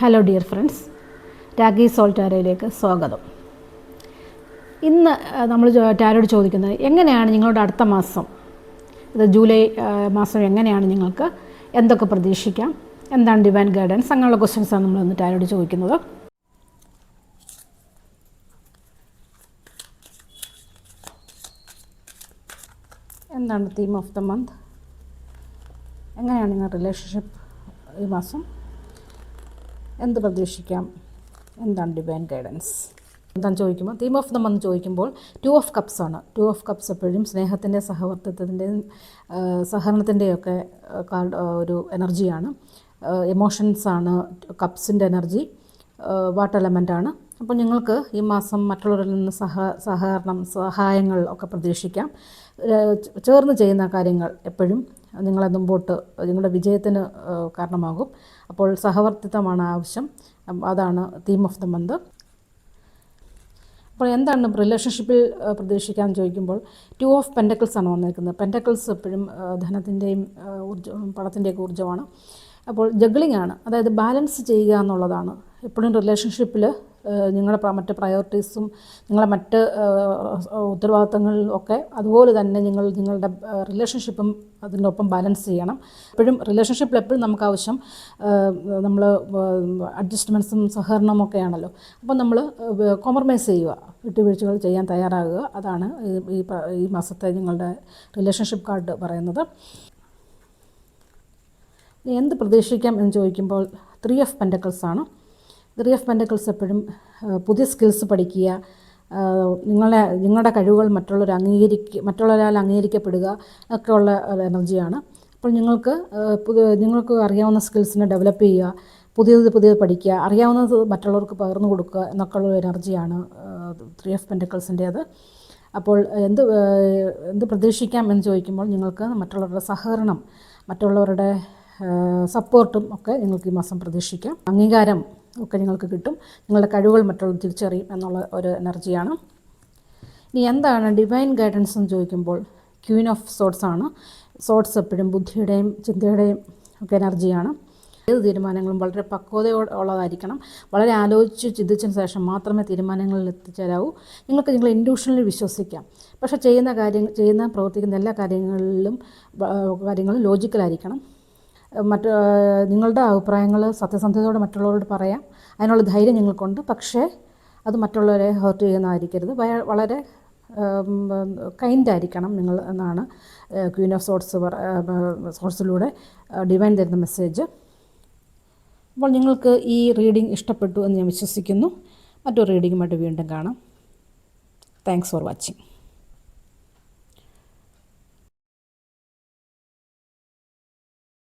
Hello dear friends, Ragi soul ടാരോയിലേക്ക് സ്വാഗതം. ഇന്ന് നമ്മൾ ടാരോയോട് ചോദിക്കുന്നത് എങ്ങനെയാണ് നിങ്ങളുടെ അടുത്ത മാസം, ഇത് ജൂലൈ മാസം എങ്ങനെയാണ് നിങ്ങൾക്ക് എന്തൊക്കെ പ്രതീക്ഷിക്കാം, എന്താണ് ഡിവൈൻ ഗൈഡൻസ്, അങ്ങനെയുള്ള ക്വസ്റ്റ്യൻസാണ് നമ്മളിന്ന് ടാരോയോട് ചോദിക്കുന്നത്. എന്താണ് തീം ഓഫ് ദ മന്ത്, എങ്ങനെയാണ് നിങ്ങളുടെ റിലേഷൻഷിപ്പ് ഈ മാസം, എന്ത് പ്രതീക്ഷിക്കാം, എന്താണ് ഡിവൈൻ ഗൈഡൻസ് എന്താണെന്ന് ചോദിക്കുമ്പോൾ, തീം ഓഫ് ദ മന്ത് ചോദിക്കുമ്പോൾ 2 ഓഫ് കപ്സ് ആണ്. 2 ഓഫ് കപ്സ് എപ്പോഴും സ്നേഹത്തിൻ്റെ, സഹവർത്തിത്വത്തിൻ്റെയും സഹകരണത്തിൻ്റെയൊക്കെ ഒരു എനർജിയാണ്. എമോഷൻസാണ് കപ്സിൻ്റെ എനർജി. വാട്ടർ എലമെൻ്റാണ്. അപ്പോൾ നിങ്ങൾക്ക് ഈ മാസം മറ്റുള്ളവരിൽ നിന്ന് സഹകരണം, സഹായങ്ങൾ ഒക്കെ പ്രതീക്ഷിക്കാം. ചേർന്ന് ചെയ്യുന്ന കാര്യങ്ങൾ എപ്പോഴും നിങ്ങളെ മുമ്പോട്ട്, നിങ്ങളുടെ വിജയത്തിന് കാരണമാകും. അപ്പോൾ സഹവർത്തിത്വമാണ് ആവശ്യം. അതാണ് തീം ഓഫ് ദ മന്ത്. അപ്പോൾ എന്താണ് റിലേഷൻഷിപ്പിൽ പ്രതീക്ഷിക്കാമെന്ന് ചോദിക്കുമ്പോൾ 2 ഓഫ് പെൻറ്റക്കിൾസ് ആണ് വന്നിരിക്കുന്നത്. പെൻറ്റക്കിൾസ് എപ്പോഴും ധനത്തിൻ്റെയും പണത്തിൻ്റെയൊക്കെ ഊർജ്ജമാണ്. അപ്പോൾ ജഗ്ലിംഗ് ആണ്, അതായത് ബാലൻസ് ചെയ്യുക എന്നുള്ളതാണ്. എപ്പോഴും റിലേഷൻഷിപ്പിൽ നിങ്ങളുടെ മറ്റ് പ്രയോറിറ്റീസും നിങ്ങളുടെ മറ്റ് ഉത്തരവാദിത്തങ്ങളിലും ഒക്കെ അതുപോലെ തന്നെ നിങ്ങളുടെ റിലേഷൻഷിപ്പും അതിനൊപ്പം ബാലൻസ് ചെയ്യണം. എപ്പോഴും റിലേഷൻഷിപ്പിൽ എപ്പോഴും നമുക്ക് ആവശ്യം നമ്മൾ അഡ്ജസ്റ്റ്മെൻറ്റ്സും സഹകരണവും ഒക്കെയാണല്ലോ. അപ്പോൾ നമ്മൾ കോംപ്രമൈസ് ചെയ്യുക, വിട്ടുവീഴ്ചകൾ ചെയ്യാൻ തയ്യാറാകുക. അതാണ് ഈ മാസത്തെ നിങ്ങളുടെ റിലേഷൻഷിപ്പ് കാർഡ് പറയുന്നത്. എന്ത് പ്രതീക്ഷിക്കാം എന്ന് ചോദിക്കുമ്പോൾ 3 ഓഫ് പെൻറ്റക്കിൾസ് ആണ്. 3 ഓഫ് പെൻറ്റക്കിൾസ് എപ്പോഴും പുതിയ സ്കിൽസ് പഠിക്കുക, നിങ്ങളുടെ കഴിവുകൾ മറ്റുള്ളവരാൽ അംഗീകരിക്കപ്പെടുക ഒക്കെ ഉള്ള എനർജിയാണ്. അപ്പോൾ നിങ്ങൾക്ക് അറിയാവുന്ന സ്കിൽസിനെ ഡെവലപ്പ് ചെയ്യുക, പുതിയത് പഠിക്കുക, അറിയാവുന്നത് മറ്റുള്ളവർക്ക് പകർന്നു കൊടുക്കുക എന്നൊക്കെയുള്ള എനർജിയാണ് 3 ഓഫ് പെൻറ്റക്കിൾസിൻ്റേത്. അപ്പോൾ എന്ത് പ്രതീക്ഷിക്കാം എന്ന് ചോദിക്കുമ്പോൾ നിങ്ങൾക്ക് മറ്റുള്ളവരുടെ സഹകരണം, മറ്റുള്ളവരുടെ സപ്പോർട്ടും ഒക്കെ നിങ്ങൾക്ക് ഈ മാസം പ്രതീക്ഷിക്കാം. അംഗീകാരം ഒക്കെ നിങ്ങൾക്ക് കിട്ടും. നിങ്ങളുടെ കഴിവുകൾ മറ്റുള്ളവർ തിരിച്ചറിയും എന്നുള്ള ഒരു എനർജിയാണ്. ഇനി എന്താണ് ഡിവൈൻ ഗൈഡൻസ് എന്ന് ചോദിക്കുമ്പോൾ ക്വീൻ ഓഫ് സോഡ്സ് ആണ്. സോഡ്സ് എപ്പോഴും ബുദ്ധിയുടെയും ചിന്തയുടെയും ഒക്കെ എനർജിയാണ്. ഏത് തീരുമാനങ്ങളും വളരെ പക്വതയുള്ളതായിരിക്കണം. വളരെ ആലോചിച്ച് ചിന്തിച്ചതിന് ശേഷം മാത്രമേ തീരുമാനങ്ങളിൽ എത്തിച്ചേരാവൂ. നിങ്ങൾക്ക് നിങ്ങളുടെ ഇൻഡ്യൂഷനിൽ വിശ്വസിക്കാം. പക്ഷേ പ്രവർത്തിക്കുന്ന എല്ലാ കാര്യങ്ങളും ലോജിക്കലായിരിക്കണം. നിങ്ങളുടെ അഭിപ്രായങ്ങൾ സത്യസന്ധതയോടെ മറ്റുള്ളവരോട് പറയാം. അതിനുള്ള ധൈര്യം നിങ്ങൾക്കുണ്ട്. പക്ഷേ അത് മറ്റുള്ളവരെ ഹേർട്ട് ചെയ്യുന്നതായിരിക്കരുത്. വളരെ കൈൻഡായിരിക്കണം നിങ്ങൾ എന്നാണ് ക്വീൻ ഓഫ് സോഡ്സിലൂടെ ഡിവൈൻ തരുന്ന മെസ്സേജ്. അപ്പോൾ നിങ്ങൾക്ക് ഈ റീഡിംഗ് ഇഷ്ടപ്പെട്ടു എന്ന് ഞാൻ വിശ്വസിക്കുന്നു. മറ്റൊരു റീഡിങ്ങുമായിട്ട് വീണ്ടും കാണാം. Thanks for watching.